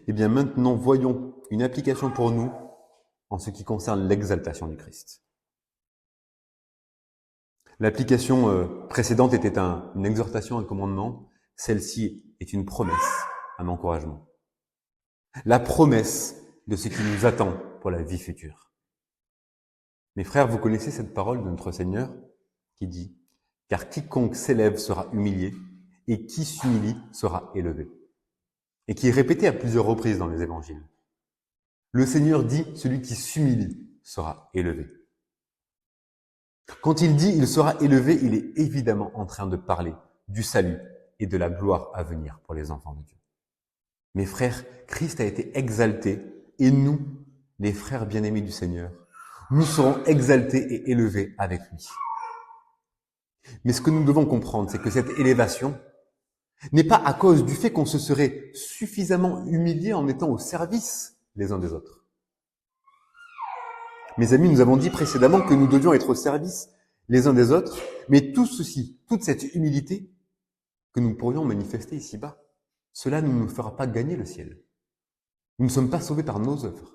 Et bien maintenant, voyons une application pour nous en ce qui concerne l'exaltation du Christ. L'application précédente était une exhortation, un commandement. Celle-ci est une promesse, un encouragement. La promesse de ce qui nous attend pour la vie future. Mes frères, vous connaissez cette parole de notre Seigneur qui dit « Car quiconque s'élève sera humilié, et qui s'humilie sera élevé. » Et qui est répétée à plusieurs reprises dans les évangiles. Le Seigneur dit « Celui qui s'humilie sera élevé. » Quand il dit « il sera élevé », il est évidemment en train de parler du salut et de la gloire à venir pour les enfants de Dieu. Mes frères, Christ a été exalté et nous, les frères bien-aimés du Seigneur, nous serons exaltés et élevés avec lui. Mais ce que nous devons comprendre, c'est que cette élévation n'est pas à cause du fait qu'on se serait suffisamment humilié en étant au service les uns des autres. Mes amis, nous avons dit précédemment que nous devions être au service les uns des autres, mais tout ceci, toute cette humilité que nous pourrions manifester ici-bas, cela ne nous fera pas gagner le ciel. Nous ne sommes pas sauvés par nos œuvres.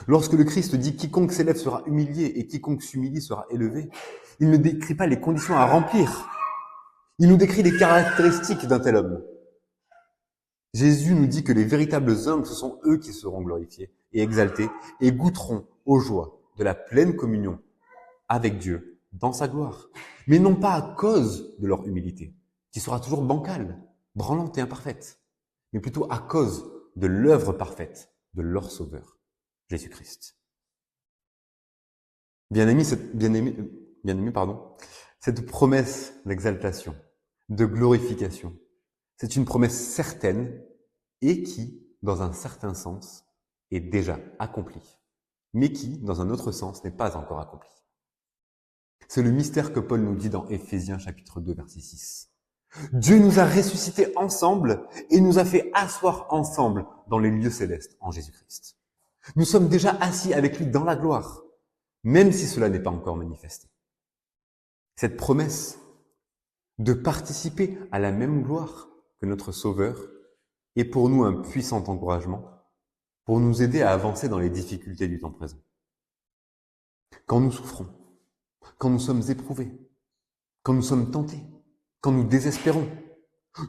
Lorsque le Christ dit « quiconque s'élève sera humilié et quiconque s'humilie sera élevé », il ne décrit pas les conditions à remplir. Il nous décrit les caractéristiques d'un tel homme. Jésus nous dit que les véritables hommes, ce sont eux qui seront glorifiés et exaltés et goûteront aux joies de la pleine communion avec Dieu dans sa gloire. Mais non pas à cause de leur humilité, qui sera toujours bancale, branlante et imparfaite, mais plutôt à cause de l'œuvre parfaite de leur Sauveur, Jésus-Christ. Bien-aimé, cette promesse d'exaltation, de glorification, c'est une promesse certaine et qui, dans un certain sens, est déjà accomplie, mais qui, dans un autre sens, n'est pas encore accomplie. C'est le mystère que Paul nous dit dans Éphésiens chapitre 2, verset 6. Dieu nous a ressuscités ensemble et nous a fait asseoir ensemble dans les lieux célestes en Jésus-Christ. Nous sommes déjà assis avec lui dans la gloire, même si cela n'est pas encore manifesté. Cette promesse de participer à la même gloire que notre Sauveur est pour nous un puissant encouragement pour nous aider à avancer dans les difficultés du temps présent. Quand nous souffrons, quand nous sommes éprouvés, quand nous sommes tentés, quand nous désespérons,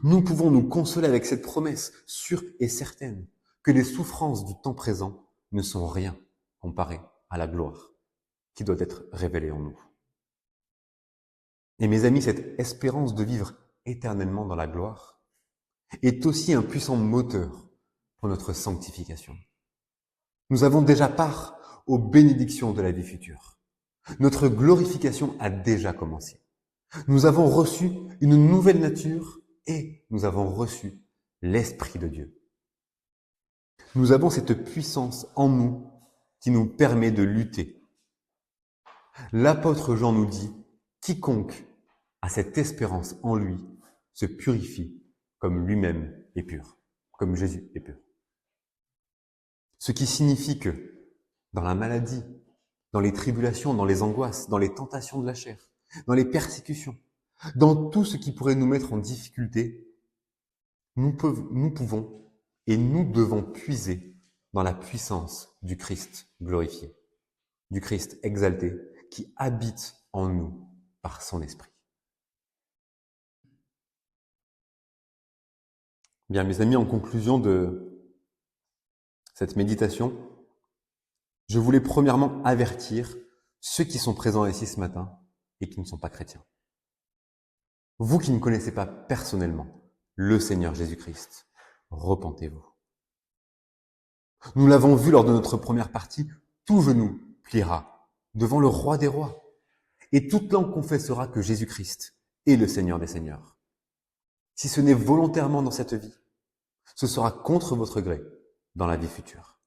nous pouvons nous consoler avec cette promesse sûre et certaine que les souffrances du temps présent ne sont rien comparées à la gloire qui doit être révélée en nous. Et mes amis, cette espérance de vivre éternellement dans la gloire est aussi un puissant moteur pour notre sanctification. Nous avons déjà part aux bénédictions de la vie future. Notre glorification a déjà commencé. Nous avons reçu une nouvelle nature et nous avons reçu l'Esprit de Dieu. Nous avons cette puissance en nous qui nous permet de lutter. L'apôtre Jean nous dit « Quiconque a cette espérance en lui se purifie comme lui-même est pur, comme Jésus est pur. » Ce qui signifie que dans la maladie, dans les tribulations, dans les angoisses, dans les tentations de la chair, dans les persécutions, dans tout ce qui pourrait nous mettre en difficulté, nous pouvons et nous devons puiser dans la puissance du Christ glorifié, du Christ exalté qui habite en nous par son esprit. Bien, mes amis, en conclusion de cette méditation, je voulais premièrement avertir ceux qui sont présents ici ce matin et qui ne sont pas chrétiens. Vous qui ne connaissez pas personnellement le Seigneur Jésus-Christ, repentez-vous. Nous l'avons vu lors de notre première partie, tout genou pliera devant le roi des rois et toute langue confessera que Jésus-Christ est le Seigneur des seigneurs. Si ce n'est volontairement dans cette vie, ce sera contre votre gré dans la vie future.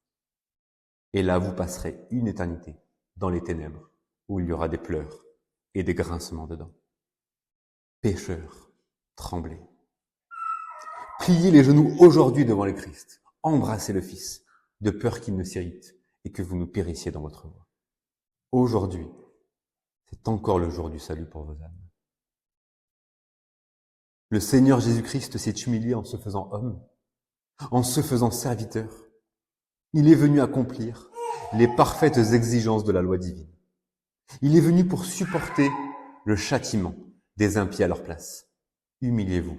Et là, vous passerez une éternité dans les ténèbres où il y aura des pleurs et des grincements de dents. Pécheurs, tremblez. Pliez les genoux aujourd'hui devant le Christ. Embrassez le Fils, de peur qu'il ne s'irrite et que vous ne périssiez dans votre voie. Aujourd'hui, c'est encore le jour du salut pour vos âmes. Le Seigneur Jésus-Christ s'est humilié en se faisant homme, en se faisant serviteur. Il est venu accomplir les parfaites exigences de la loi divine. Il est venu pour supporter le châtiment des impies à leur place. Humiliez-vous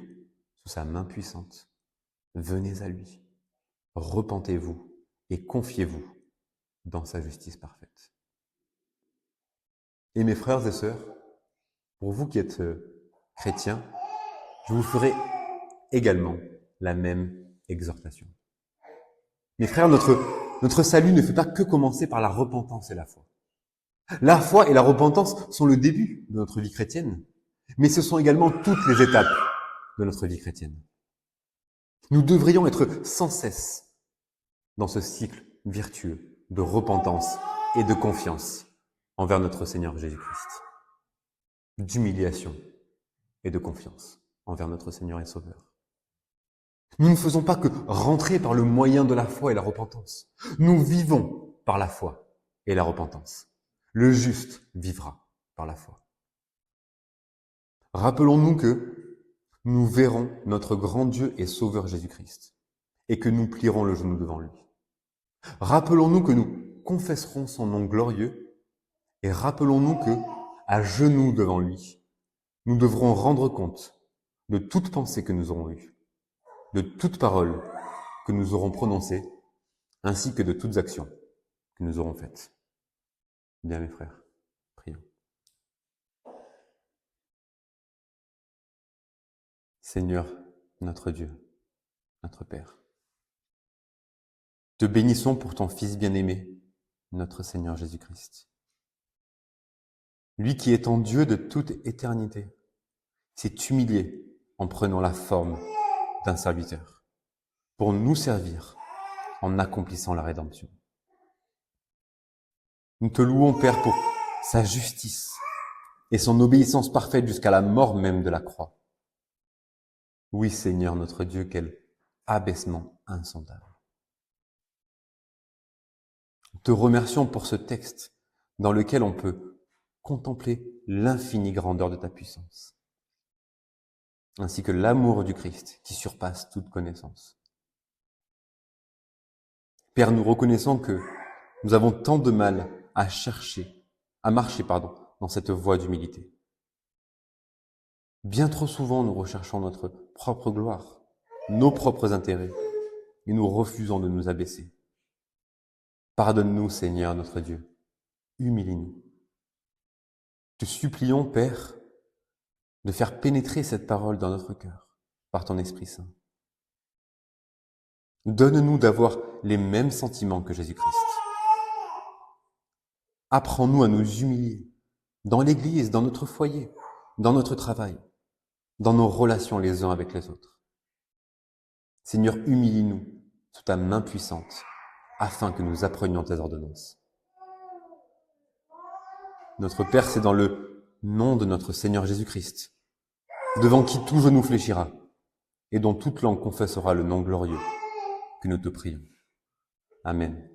sous sa main puissante. Venez à lui. Repentez-vous et confiez-vous dans sa justice parfaite. Et mes frères et sœurs, pour vous qui êtes chrétiens, je vous ferai également la même exhortation. Mes frères, notre salut ne fait pas que commencer par la repentance et la foi. La foi et la repentance sont le début de notre vie chrétienne, mais ce sont également toutes les étapes de notre vie chrétienne. Nous devrions être sans cesse dans ce cycle vertueux de repentance et de confiance envers notre Seigneur Jésus-Christ, d'humiliation et de confiance envers notre Seigneur et Sauveur. Nous ne faisons pas que rentrer par le moyen de la foi et la repentance. Nous vivons par la foi et la repentance. Le juste vivra par la foi. Rappelons-nous que nous verrons notre grand Dieu et Sauveur Jésus-Christ et que nous plierons le genou devant lui. Rappelons-nous que nous confesserons son nom glorieux et rappelons-nous que, à genoux devant lui, nous devrons rendre compte de toute pensée que nous aurons eue, de toute parole que nous aurons prononcée, ainsi que de toutes actions que nous aurons faites. Bien, mes frères, prions. Seigneur, notre Dieu, notre Père, te bénissons pour ton Fils bien-aimé, notre Seigneur Jésus-Christ. Lui qui étant Dieu de toute éternité, s'est humilié en prenant la forme d'un serviteur, pour nous servir en accomplissant la rédemption. Nous te louons, Père, pour sa justice et son obéissance parfaite jusqu'à la mort même de la croix. Oui, Seigneur, notre Dieu, quel abaissement insondable. Nous te remercions pour ce texte dans lequel on peut contempler l'infinie grandeur de ta puissance. ainsi que l'amour du Christ qui surpasse toute connaissance. Père, nous reconnaissons que nous avons tant de mal à marcher dans cette voie d'humilité. Bien trop souvent, nous recherchons notre propre gloire, nos propres intérêts, et nous refusons de nous abaisser. Pardonne-nous, Seigneur notre Dieu. Humilie-nous. Te supplions, Père, de faire pénétrer cette parole dans notre cœur par ton Esprit Saint. Donne-nous d'avoir les mêmes sentiments que Jésus-Christ. Apprends-nous à nous humilier dans l'Église, dans notre foyer, dans notre travail, dans nos relations les uns avec les autres. Seigneur, humilie-nous sous ta main puissante, afin que nous apprenions tes ordonnances. Notre Père, c'est dans le nom de notre Seigneur Jésus-Christ, devant qui tout genou fléchira, et dont toute langue confessera le nom glorieux, que nous te prions. Amen.